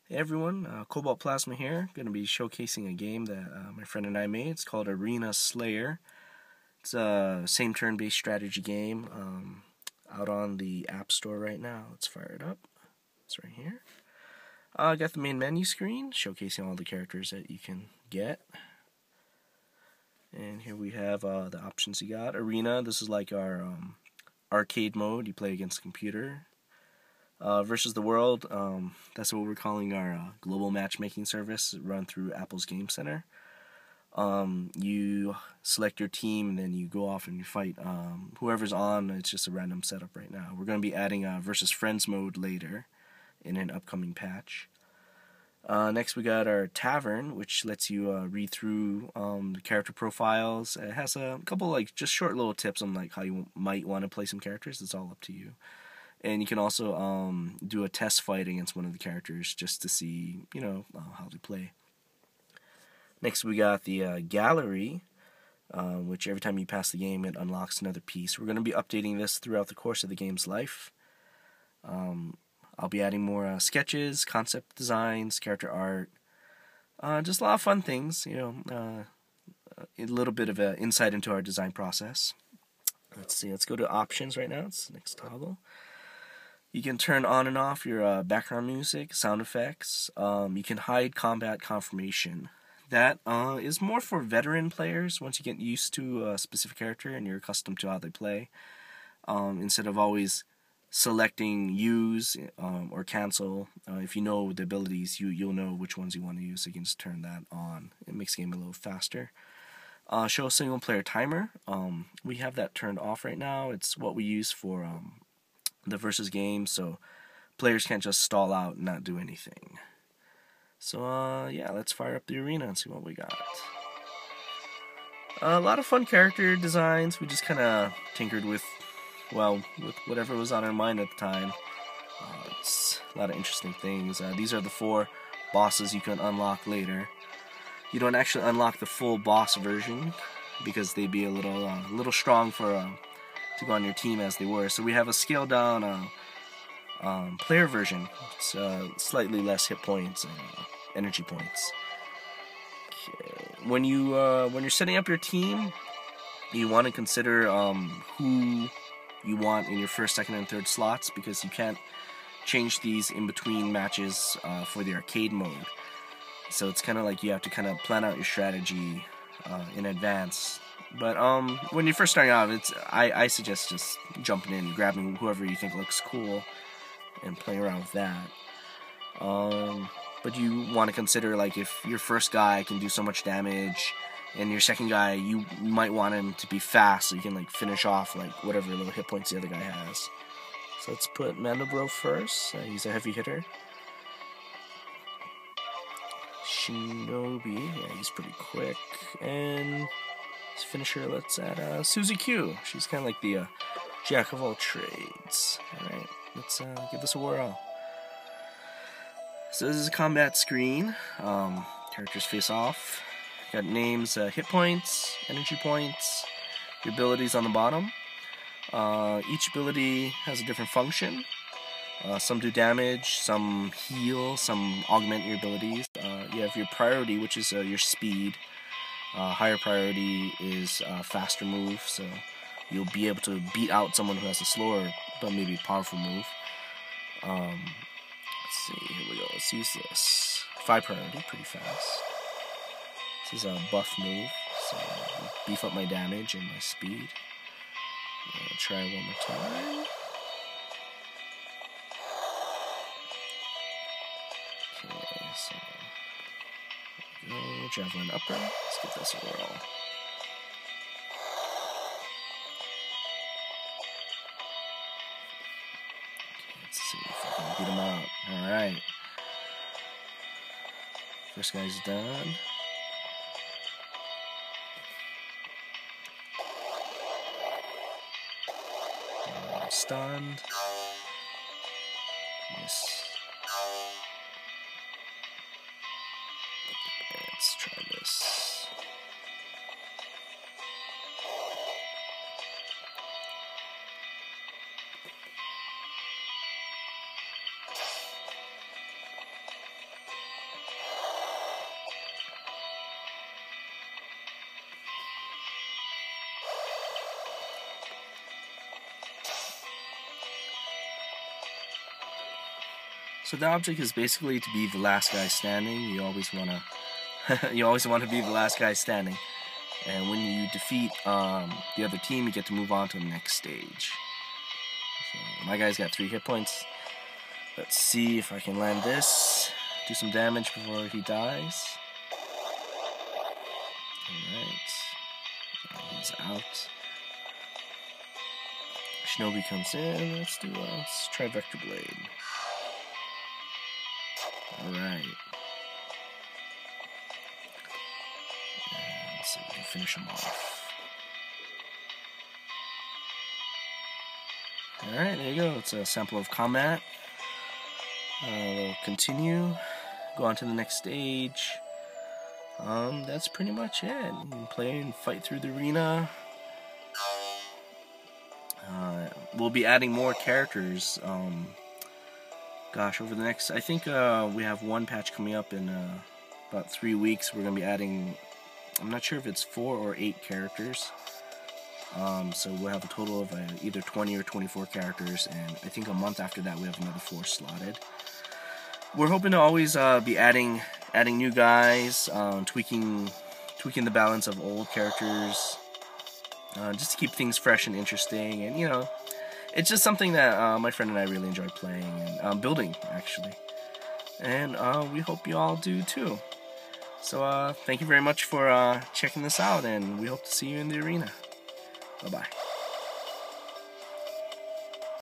Hey everyone, Cobalt Plasma here. Going to be showcasing a game that my friend and I made. It's called Arena Slayer. It's a same turn-based strategy game out on the App Store right now. Let's fire it up. It's right here. I got the main menu screen showcasing all the characters that you can get. And here we have the options you got. Arena, this is like our arcade mode. You play against the computer. Versus the World, that's what we're calling our global matchmaking service run through Apple's Game Center. You select your team and then you go off and you fight whoever's on. It's just a random setup right now. We're going to be adding versus friends mode later in an upcoming patch. Next we got our Tavern, which lets you read through the character profiles. It has a couple like just short little tips on like how you might want to play some characters. It's all up to you. And you can also do a test fight against one of the characters just to see, how they play. Next we got the gallery, which every time you pass the game, it unlocks another piece. We're going to be updating this throughout the course of the game's life. I'll be adding more sketches, concept designs, character art, just a lot of fun things, a little bit of an insight into our design process. Let's see, let's go to options right now. It's the next toggle. You can turn on and off your background music, sound effects. You can hide combat confirmation. That is more for veteran players once you get used to a specific character and you're accustomed to how they play. Instead of always selecting use or cancel, if you know the abilities, you'll know which ones you want to use, so you can just turn that on. It makes the game a little faster. Show a single player timer. We have that turned off right now. It's what we use for the versus game, so players can't just stall out and not do anything. So yeah, let's fire up the arena and see what we got. A lot of fun character designs. We just kind of tinkered with whatever was on our mind at the time. It's a lot of interesting things. These are the 4 bosses you can unlock later. You don't actually unlock the full boss version because they'd be a little strong for to go on your team as they were. So we have a scaled down player version. It's slightly less hit points and energy points. Okay. When you're setting up your team, you want to consider who you want in your first, second, and third slots, because you can't change these in between matches for the arcade mode. So it's kind of like you have to kind of plan out your strategy in advance. But when you're first starting out, I suggest just jumping in, grabbing whoever you think looks cool, and playing around with that. But you want to consider, like, if your first guy can do so much damage, and your second guy, you might want him to be fast, so you can like finish off like whatever little hit points the other guy has. So let's put Mandobro first. He's a heavy hitter. Shinobi, yeah, he's pretty quick. And his finisher, let's add Suzy Q. She's kind of like the jack of all trades. Alright, let's give this a whirl. So this is a combat screen. Characters face off. Got names, hit points, energy points, your abilities on the bottom. Each ability has a different function. Some do damage, some heal, some augment your abilities. You have your priority, which is your speed. Higher priority is faster move, so you'll be able to beat out someone who has a slower but maybe powerful move. Let's see, here we go. Let's use this. 5 priority, pretty fast. This is a buff move, so beef up my damage and my speed. I'll try one more time. Okay, so there we go. Javelin upper. Let's give this a whirl. Okay, let's see if I can beat him out. Alright. First guy's done. Stunned. Nice. Let's try this. So the object is basically to be the last guy standing. You always wanna you always want to be the last guy standing. And when you defeat the other team, you get to move on to the next stage. So my guy's got 3 hit points. Let's see if I can land this. Do some damage before he dies. Alright. He's out. Shinobi comes in. Let's try Vector Blade. Alright. Let's see if we can finish him off. Alright, there you go. It's a sample of combat. We'll continue. Go on to the next stage. That's pretty much it. You can play and fight through the arena. We'll be adding more characters. Gosh, over the next, I think we have one patch coming up in about 3 weeks. We're going to be adding, I'm not sure if it's 4 or 8 characters. So we'll have a total of either 20 or 24 characters, and I think a month after that we have another 4 slotted. We're hoping to always be adding new guys, tweaking the balance of old characters, just to keep things fresh and interesting. And you know, it's just something that my friend and I really enjoy playing and building, actually. And we hope you all do too. So thank you very much for checking this out, and we hope to see you in the arena. Bye-bye.